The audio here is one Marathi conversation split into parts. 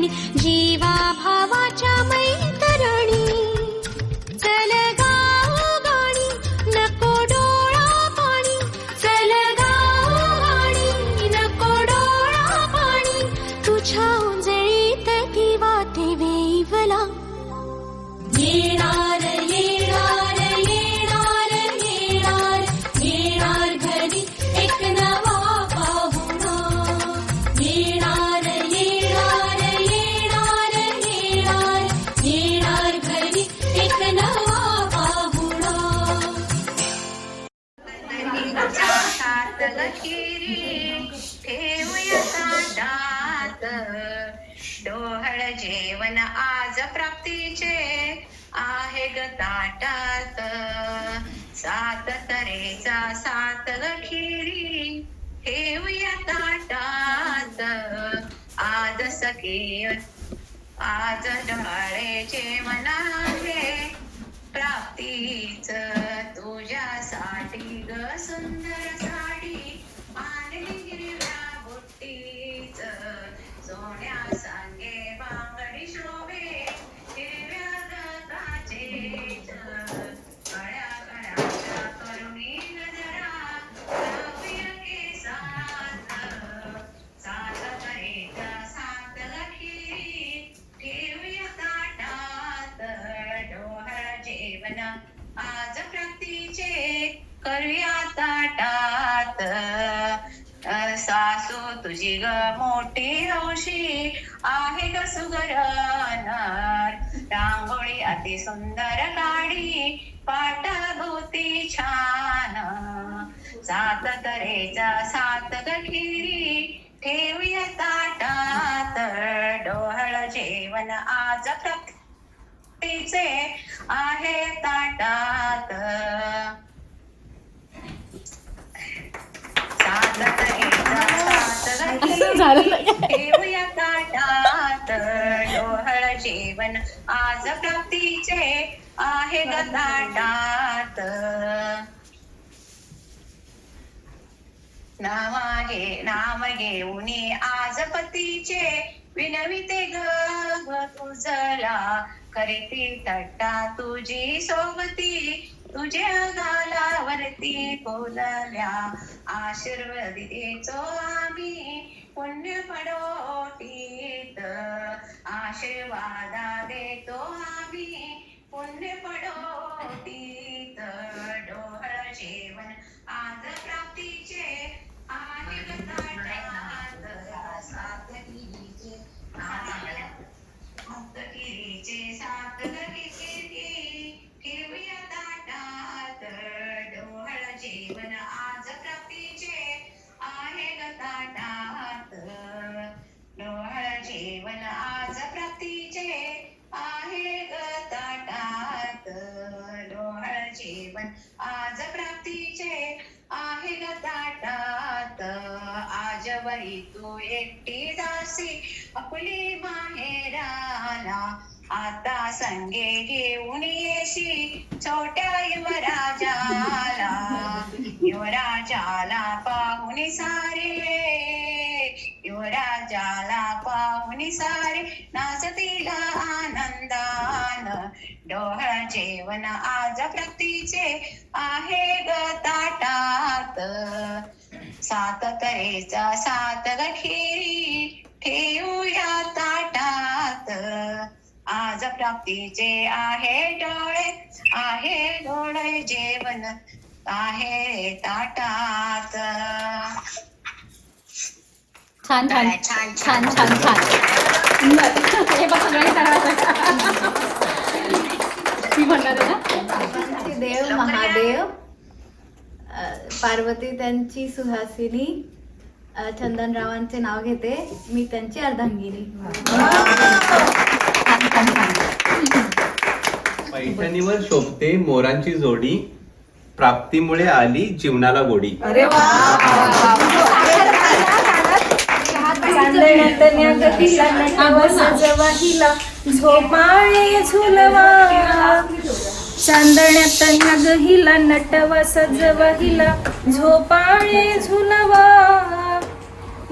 मैत्रिणी, जीवा भावाच्या मैत्रिणी. चल गाऊ गाणी, नको डोळा पाणी. चल गाऊ गाणी, नको डोळा पाणी. तुझ्या उंजळीत किंवा ते वेईवला. येणार येणार येणार येणार येणार घरी एक नवा पाहुणा. येणार येणार येणार येणार येणार घरी एक नवा पाहुणा. सात लकीरी ठेवूया ताटात, डोहळ जेवण आज प्राप्तीचे आहे ग ताटात. सात तऱ्हेचा सात लकीरी ठेवूया ताटात. आज सखी आज डोहाळे जेवण आहे प्राप्तीच, तुझ्यासाठी ग सुंदर साडी आणली हिरव्या बुट्टीच. सोन्या सांगे बांगडी शोभे हिरव्या गताचेच. कळ्या कळ्याच्या करुणी गजरा लावूया केसात. सात तऱ्हेच्या सात लकीरी ठेवूया ताटात, डोहाळ जेवण आज प्राप्तीचे करूया ताटात. सासू तुझी ग मोठी हौशी आहे ग सुगरणार, रांगोळी अति सुंदर काढी पाटाभोवती छान. सात तऱ्हेचा सात गठीरी ठेवूया ताटात, डोहळ जेवण आज प्राप्तीचे आहे ताटात. सात तऱ्हेचा सात गठीरी ठेवूया ताटात, डोहळ जेवण आज प्राप्तीचे आहे ग ताटात. नाम घेऊन आज पतीचे विनविते ग तुझला, करीती थट्टा तुझी सोबती तुझ्या गालावरती बोलल्या. आशीर्वाद देतो आम्ही पुण्य पडोटीत, आशीर्वादा देतो आम्ही पुण्य पडोटीत. डोहळ जेवण आज प्राप्तीचे आहे ग ताटात, सात किरीचे सात किरी ठेवूया ताटात, डोहळ जेवण आज प्राप्तीचे आहे ग ताटात. डोहळ जेवण आज प्राप्तीचे आहे ग ताटात, डोहळ जेवण आज प्राप्तीचे आहे ग ताटात. आजवरी तू एकटी दासी आपली माहेराला, आता संगे घेऊन येशी छोट्या युवराजाला. युवराजाला पाहुणे सारे, युवराजाला पाहुणे सारे नाचतील आनंदान. डोहळ जेवण आज प्राप्तीचे आहे ग ताटात, सात तऱ्हेचा सात गठीरी ठेवूया ताटात. आज प्राप्तीचे आहे डोळे जेवण आहे ताटात. छान छान छान छान छान छान. हे बघ सगळ्यांनी ती म्हणणार ना, देव महादेव, पार्वती त्यांची सुहासिनी, चंदनरावांचे नाव घेते मी त्यांची अर्धांगिनी. पैठणीवर शोभते मोरांची जोडी, प्राप्तीमुळे आली जीवनाला गोडी. अरे वा. झोपाळे झुलवा, चांदण्यात न्यागहिला नटवा सजवा हिला, झोपाळे झुलवा.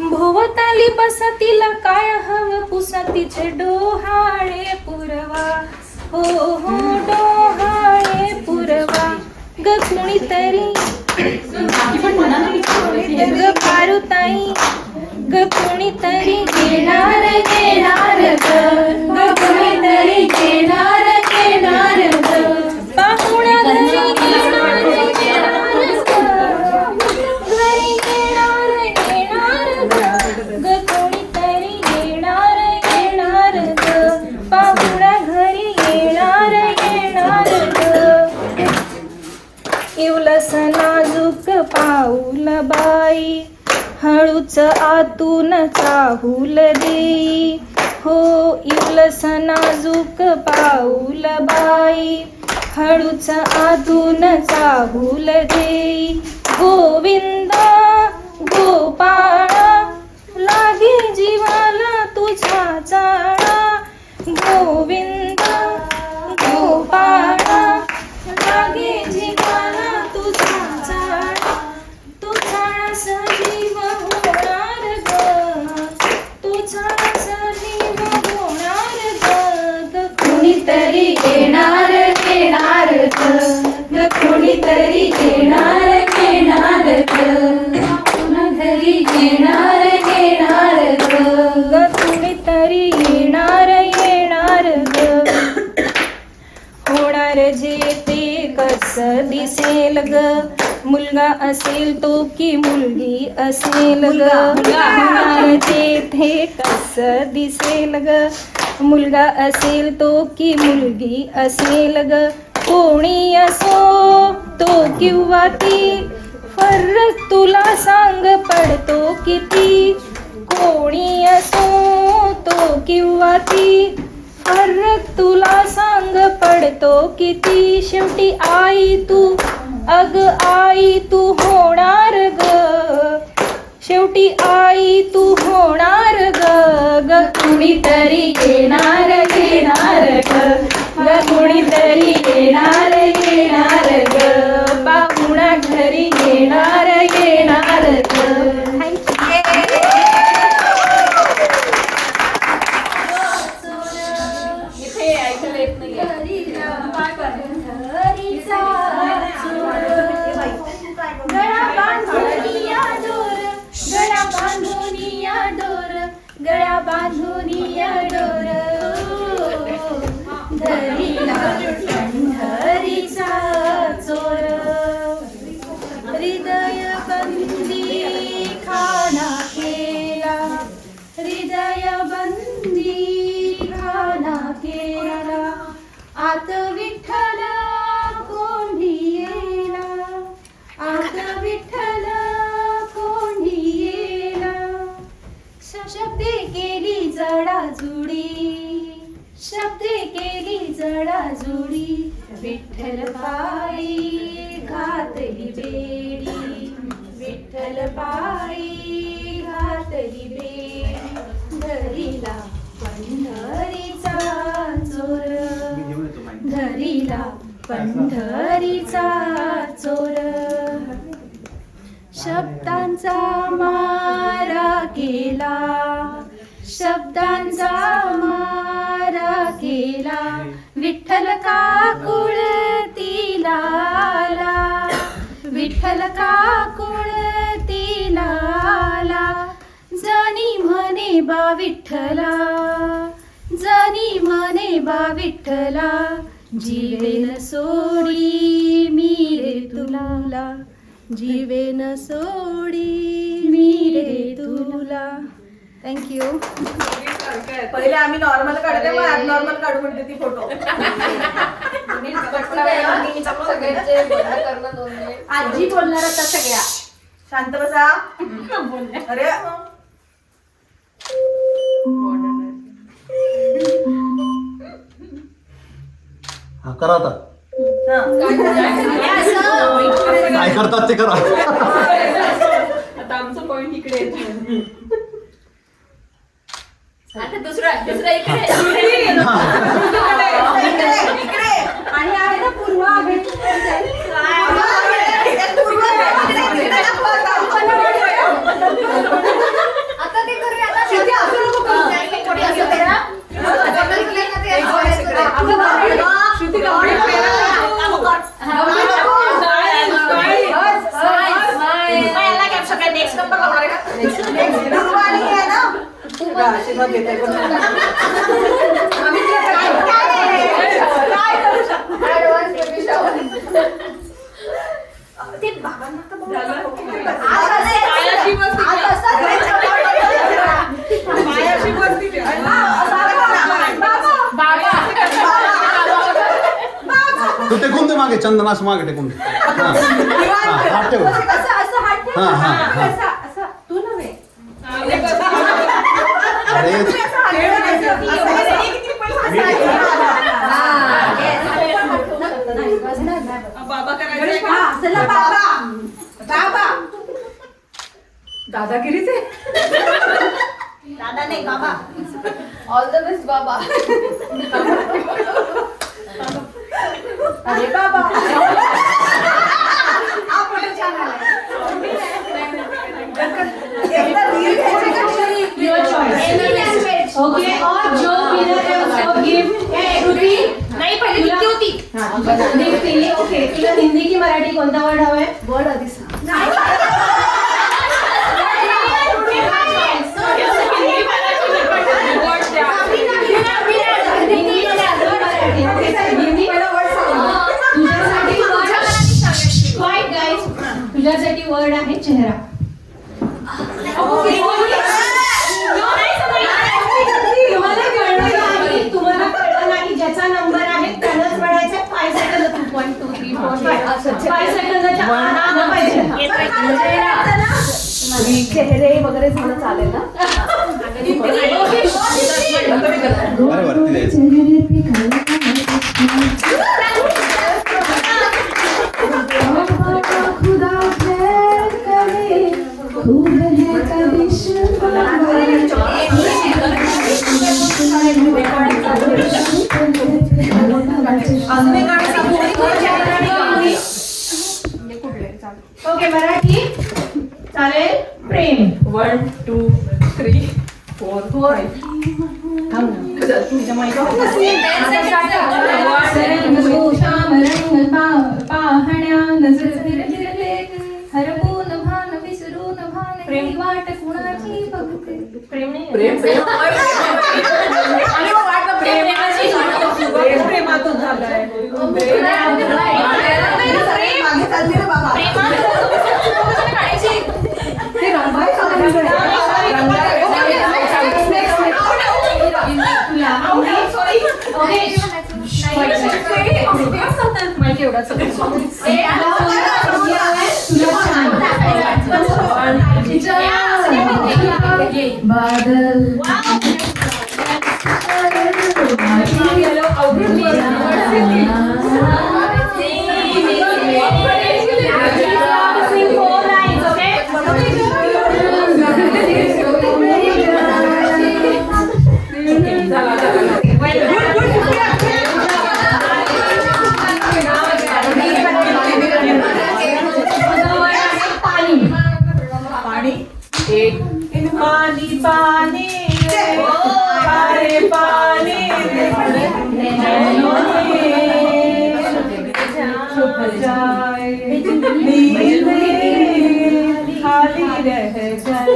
भोवताली बसतीला काय हवं पुसतीचे डोहाळे पुरवा हो हो डोहाळे पुरवा ग कुणीतरी ग पारुताई ग कुणीतरी येणार येणार ग कुणीतरी येणार येणार ग पाहुणा घरी येणार घरी येणार ग कोणीतरी येणार ग पाहुणा घरी येणार ग इवलस नाजूक पाऊल बाई हळूच आतून चाहूल देई हो इवलस नाजूक पाऊल बाई हळूच आतून चाहूल देई गोविंदा गोपाळा लागे जीवाला तुझा चाळा गोविंदा गोपाळा लागे जीवाला तुझा चाळा तुझा सजीव होणार ग तुझा सजीव होणार ग कुणीतरी येणार येणार ग कुणीतरी येणार येणार ग पुन्हा घरी येणार येणार ग कुणीतरी येणार ग होणार जे ते कस दिसेल ग मुलगा असेल तो की मुलगी असेल ग होणार जे ते कस दिसेल ग मुलगा असेल तो की मुलगी असेल ग कोणी असो तो किंवा ती फरक तुला सांग पडतो किती कोणी असो तो किंवा ती फरक तुला सांग पडतो किती शेवटी आई तू अग आई तू होणार ग शेवटी आई तू होणार ग कुणीतरी येणार येणार ग कुणीतरी येणार येणार ग पाहुणा घरी येणार येणार ग गळ्या बांधुनिया डोर धरीला पंढरीचा चोर हृदय बंदी खाना केला हृदय बंदी खाना केला आत विठ्ठल कोंडी येला आत विठ्ठल कोंडी येला शब्दे केली जडाजुडी शब्दे केली जडाजुडी विठ्ठल पायी घातली बेडी विठ्ठल पायी घातली बेडी धरीला पंढरीचा चोर धरीला पंढरीचा चोर शब्दांचा मारा केला शब्दांचा मारा केला विठ्ठल का कुळतीला आला विठ्ठल का कुळतीला आला जनी म्हणे बा विठ्ठला जनी म्हणे बा विठ्ठला जीवेन सोडी मी रे तुला जीवेन सोडी मी रे तुला थँक्यू पहिले आम्ही नॉर्मल काढते मग ॲबनॉर्मल काढू म्हणते ती फोटो आजी बोलणार आता सगळ्या शांत बसा अरे हा करा आता काय करतात ते करा आता आमचं पॉइंट इकडे आता दुसरा इकडे आणि आहे ना पूर्वा सगळे नेक्स्ट नंबर लावणार आहे का? पूर्वानी आहे ना? बघा, आशीर्वाद घेते कोण. आम्ही काय करू शकतो? ते बाबांना तर बोलू झालं? नको. पायाशी बसती. पायाशी बसती ते. तू टेकून दे मागे चंदनास मागे टेकून दे हा हात ठेव हा हा हा तू नव्हे अरे बाबा करायचं चला बाबा बाबा दादागिरीच आहे. दादा नाही बाबा ऑल द बेस्ट बाबा. अरे बाबा एकदा रील घ्यायची का तरी? ओके और जो विनर है उसको गिफ्ट नाही पहिली किती होती ओके तुला हिंदी की मराठी कोणता वर्ड हवाय वर्ड आधी सांग. तुझ्यासाठी वर्ड आहे चेहरा. तुम्हाला कळलं नाही ज्याचा नंबर आहे त्यानंच म्हणायचं 5 सेकंद 1 2 3 4 5 सेकंदाच्या आत आलं पाहिजे. चेहरे वगैरे झालं चालेल ना अरे वरती जायचं. ओके मराठी चालेल. प्रेम 1 2 3 4 5 श्याम रंग पाहण्या नजर फिरले हरवून भान विसरून भान ही वाट कुणाची बघते. प्रेम नाही प्रेम प्रेम आणि मग वाटलं प्रेमातून झालंय. मागे चालली रे बाबा. ते रंगाई माहिती एवढा सगळं बादल पाणी पाणी रे पारे पाणी रे छुप जाए नींद खाली रह जाए.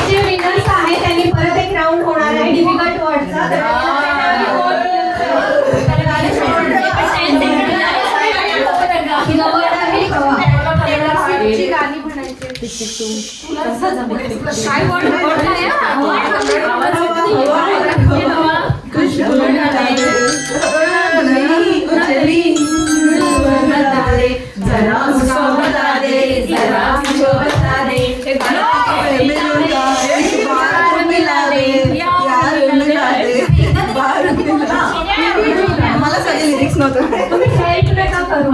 जे विनर्स आहे त्यांनी परत एक राऊंड होणार आहे डिफिकल्ट वर्डचा. गाणी म्हणायची. काय वर्ड जरा उसको बता दे जरा मुझको बता दे बार मिला दे यार मिला दे बार मिला. मला सगळे लिरिक्स नव्हतं. तुम्ही हेल्प नका करू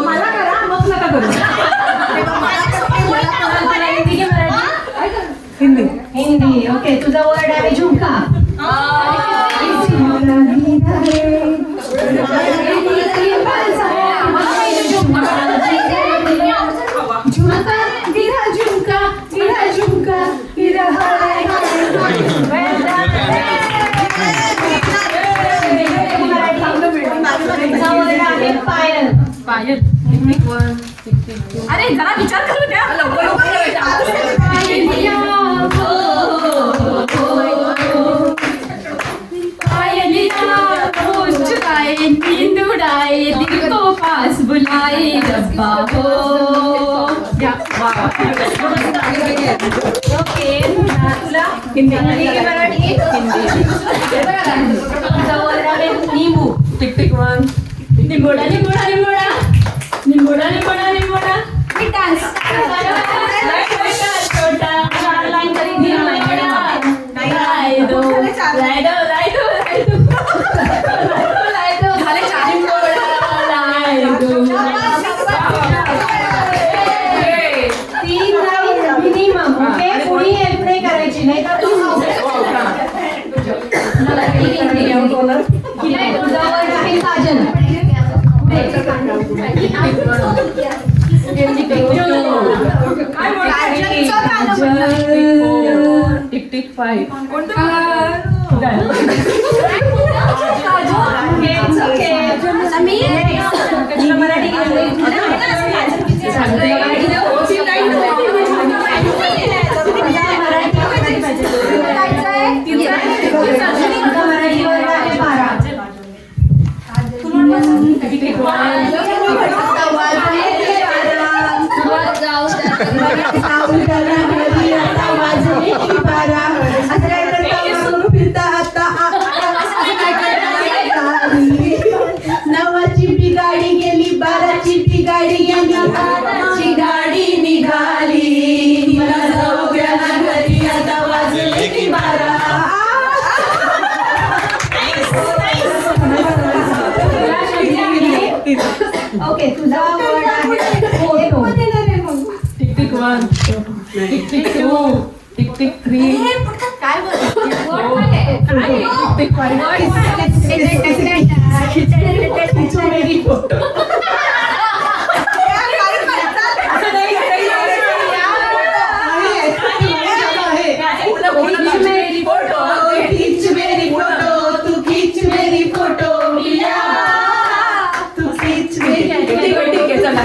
मला करा मग नका करू. हिंदी हिंदी. ओके तुझा वर्ड आहे झुमका. झुमका गिरा झुमका गिरा झुमका गिरा जरा विचार करू द्या नींद उड़ाए दिल को पास बुलाए रब्बा हो. ओके तुला हिंदी की मराठी तुझा आहे निंबू. Tick tick one Nimboda Nimboda Nimboda Nimboda Nimboda Nimboda मी डान्स छोटा चार लाईन तरी निंबोडा रायदो रायदो रायदो रायदो झाले चार तीन लाईन मिनिमम. ओके कोणी हेल्प नाही करायची नाही तर तू तुझा वर्ड आहे काजल. टिक टिक फाईव्ह तुला मराठी मराठी वर्ड आहे 12. नवाची बिगाडी गेली 12ची बिगाडी गेली 12ची गाडी निघाली मला जाऊ द्या ना घरी आता वाजले की 12. ओके तुझा वर्ड आहे photo. Tick tick one tick tick two tick tick three काय बोलतो टिक टिक खींच मेरी फोटो तू खींच मेरी फोटो तू खींच मेरी ठीक आहे चला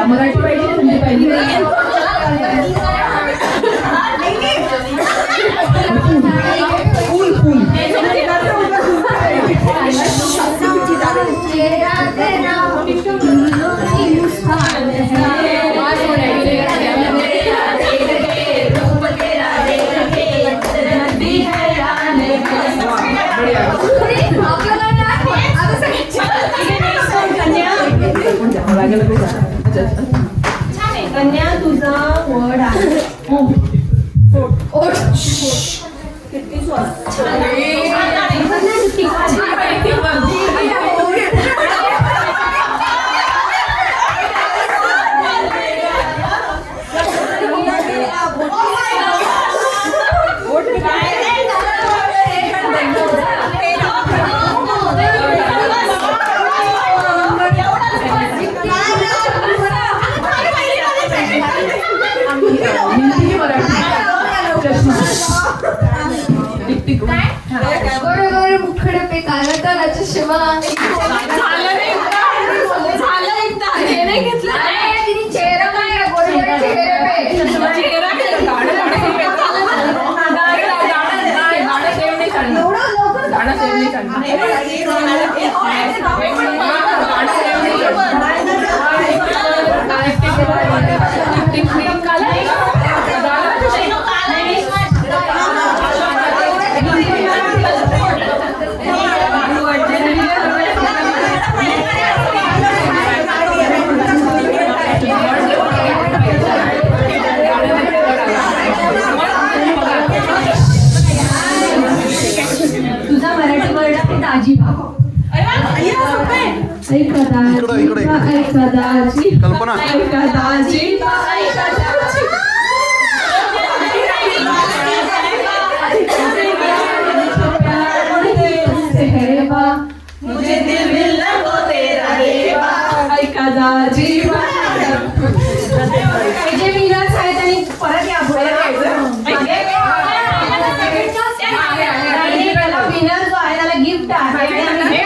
मराठी पाहिजे पहिली कन्या तुझा वर्ड आहे गोड मुखड पे काला तालाच्या शिवा चेहरा काय गोड चेहरा तुझा मराठी वर्ड आहे दाजीबा. कल्पना मुझे दिल मिलना वो तेरा रेवा ऐका दाजीबा. जे विनर्स आहेत आणि परत या विनर जो आहे त्याला गिफ्ट आहे.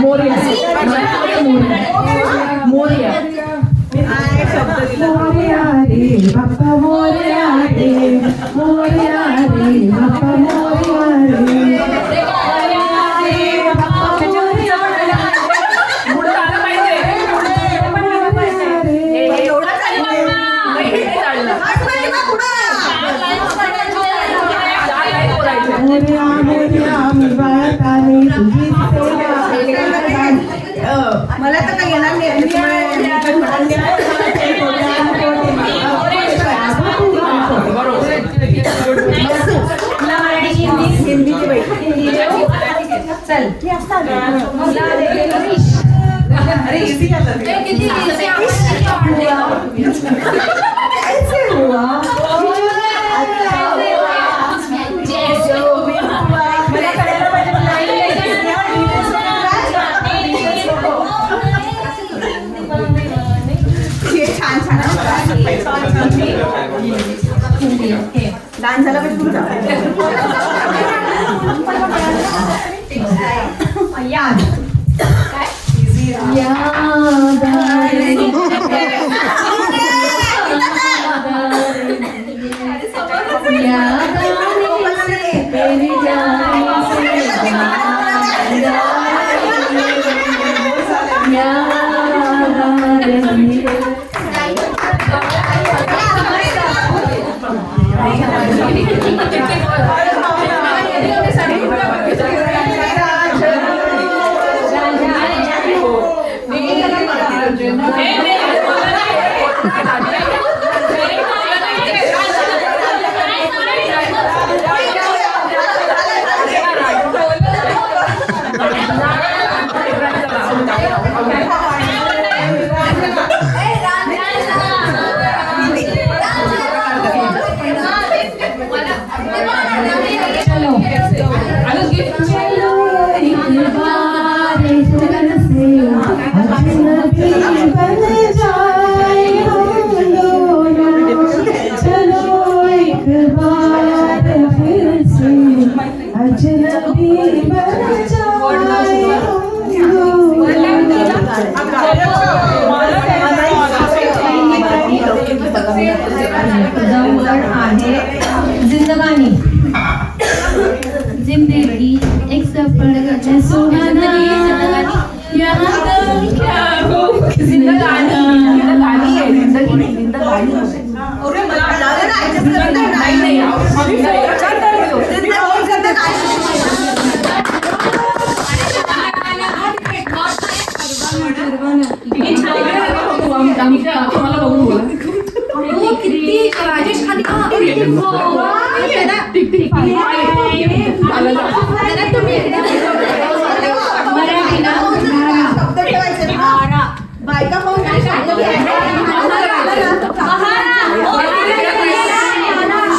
मोरया मोरया मोरया रे बाप्पा मोरया रे मोरया रे बाप्पा मोरया रे मोरया मोरया मी बाळात आले तुझी मला तर काही येणार नाही तुला मराठीची हिंदीची बाई चल अरे इझी झालं मला कळायला पाहिजे छान छान डान्स झाला पण सुरू याद जिंदगानी जिंदगी एक सफर है सुहाना यहाँ तुम क्या हो जिंदगानी राजेश खाली बायका पाहून काय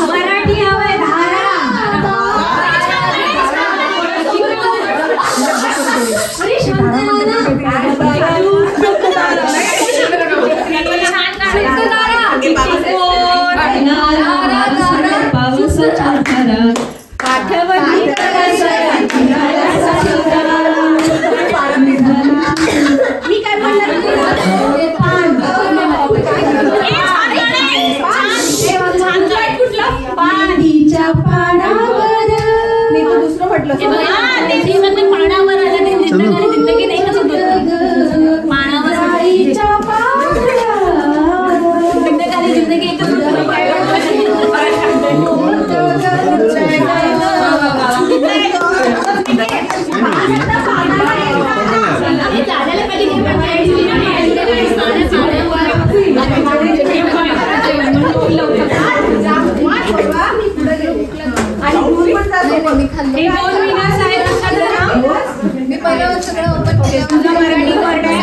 मराठी हवंय धारा मी काय पाणीच्या पाण्यावर मी तर दुसरं म्हटलं पाण्यावर आलं ते जिंदगी नाही कसं पाण्यावर आईच्या पाण्यावर जिंदगी एकच मी पहिलं सगळं ओपन केलं मराठी वर्ड आहे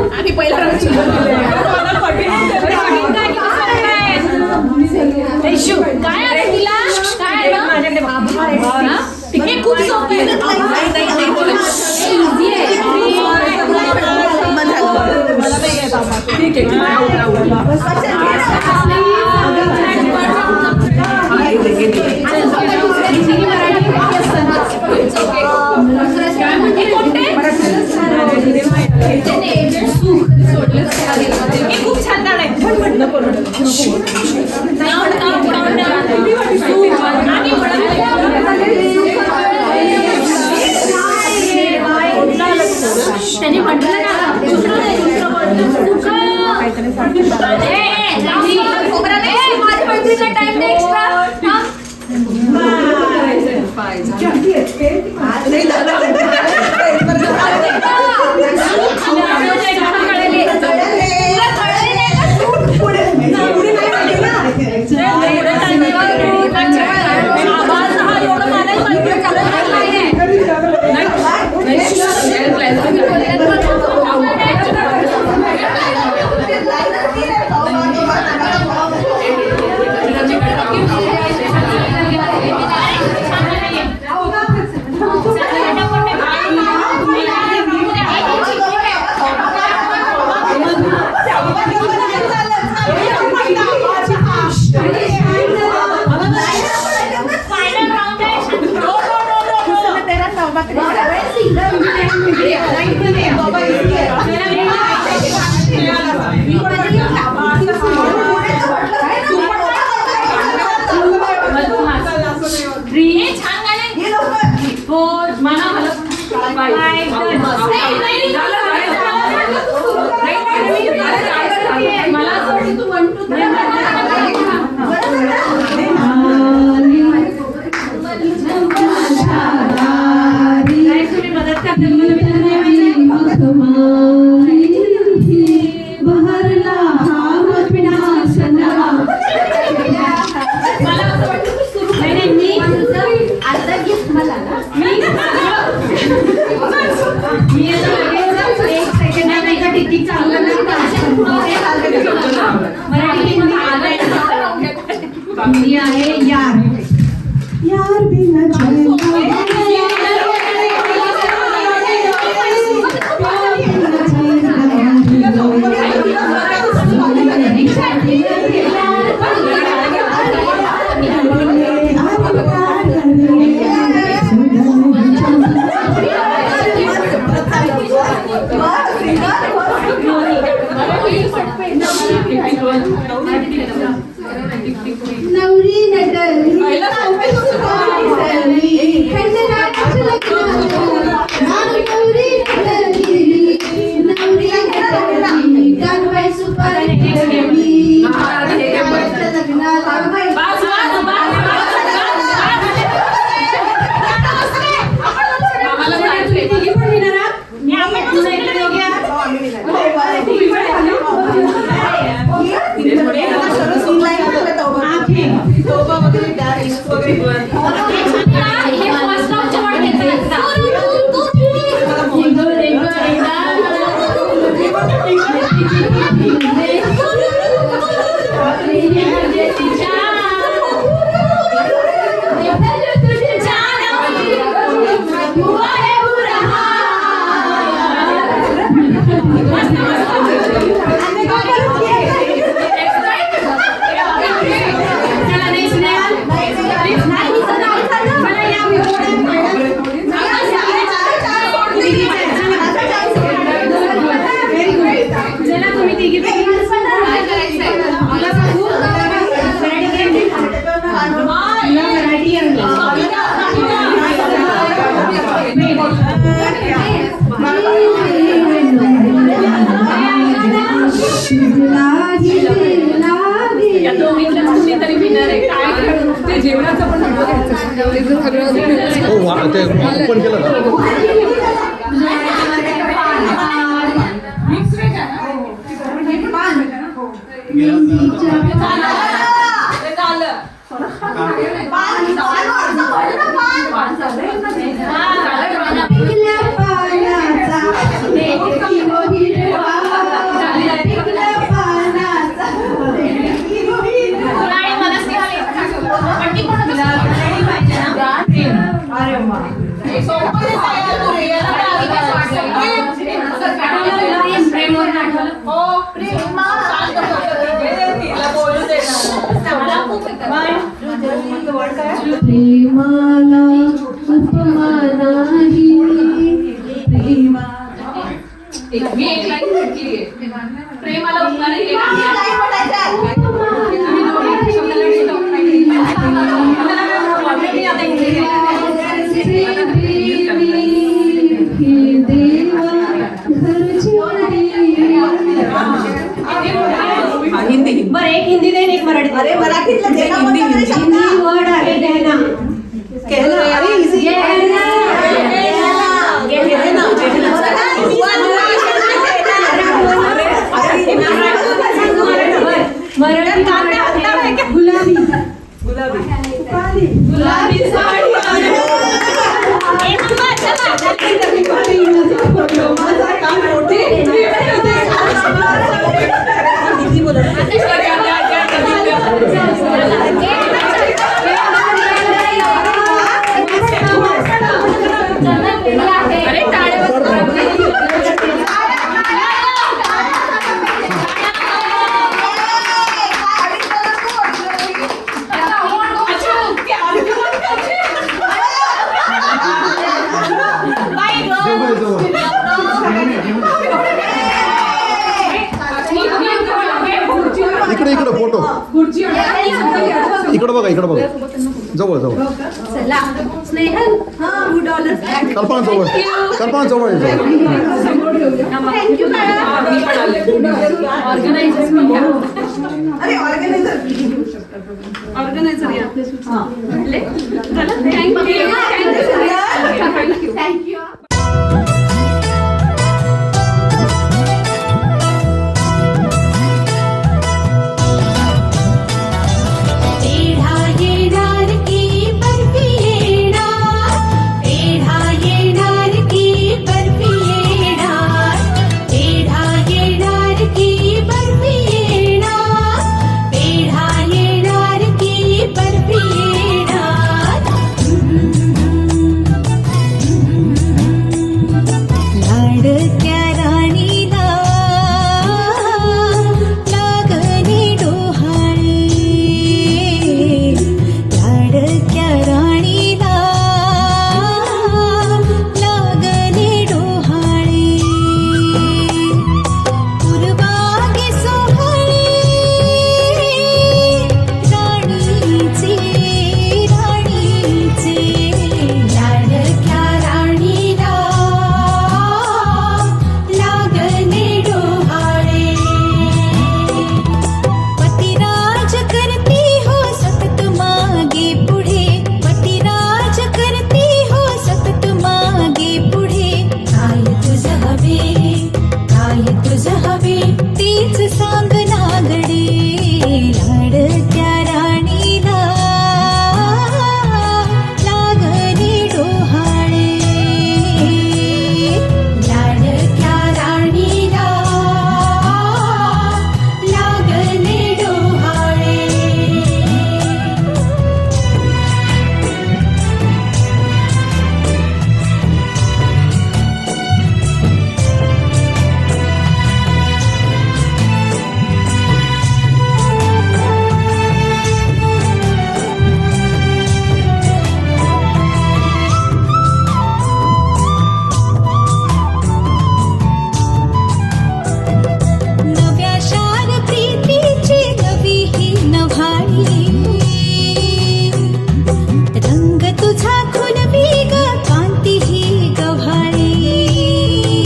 आम्ही पहिला काय आहे तिला काय माझ्याकडे हे खूप सोपं आहे ठीक आहे काय म्हणते कोणते छान गाणे. 4 मला तुम्ही मदत मी आहे यार यार बिना नवरी नटली ते ओपन केलं ना प्रेमाला उपमा नाही प्रेमाला उपमाने बरं एक हिंदी देईन एक मराठी. अरे मराठीतलं जे नाव हिंदी बोलतो तरी शब्द. वर्ड आहे देना. अरे easy. मराठी गुलाबी गुलाबी साडी बाय इकडं बघा इकडं बघा जवळ जवळ चला स्नेहल कल्पना जवळ कल्पना जवळ आहे, जवळ अरे ऑर्गनायझर ऑर्गनायझर थँक्यू